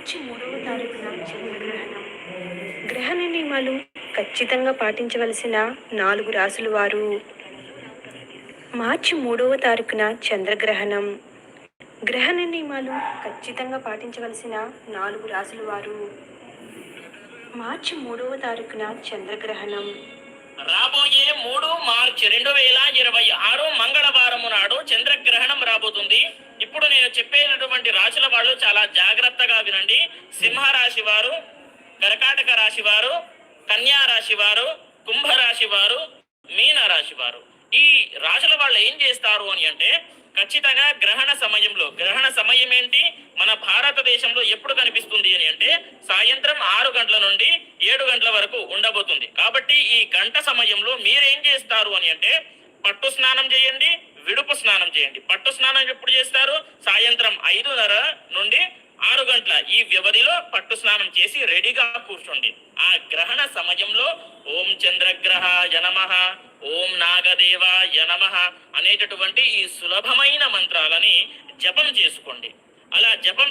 మార్చి 3వ తారీఖున చంద్రగ్రహణం. గ్రహణ నియమాలు ఖచ్చితంగా పాటించవలసిన 4 రాసుల వారు. మార్చి 3వ తారీఖున చంద్రగ్రహణం. గ్రహణ నియమాలు ఖచ్చితంగా పాటించవలసిన 4 రాసుల వారు. మార్చి 3వ తారీఖున చంద్రగ్రహణం. రాబోయే 3 మార్చి 2026 మంగళవారము నాడు చంద్రగ్రహణం రాబోతుంది. ఇప్పుడు నేను చెప్పేటటువంటి రాశుల వాళ్ళు చాలా జాగ్రత్తగా వినండి. సింహరాశి వారు, కర్కాటక రాశి వారు, కన్యా రాశి వారు, కుంభరాశి వారు, మీన రాశి వారు. ఈ రాశుల వాళ్ళు ఏం చేస్తారు అని అంటే, ఖచ్చితంగా గ్రహణ సమయం ఏంటి, మన భారతదేశంలో ఎప్పుడు కనిపిస్తుంది అని అంటే సాయంత్రం 6 గంటల నుండి 7 గంటల వరకు ఉండబోతుంది. కాబట్టి ఈ గంట సమయంలో మీరేం చేస్తారు అని అంటే, పట్టు స్నానం చేయండి, విడుపు స్నానం చేయండి. పట్టు స్నానం ఎప్పుడు చేస్తారు? సాయంత్రం 5:30 నుండి 6 గంటల ఈ వ్యవధిలో పట్టు స్నానం చేసి రెడీగా కూర్చోండి. ఆ గ్రహణ సమయంలో ఓం చంద్రగ్రహాయ నమః, ఓం నాగదేవాయ నమః అనేటటువంటి ఈ సులభమైన మంత్రాలని జపం చేసుకోండి. అలా జపం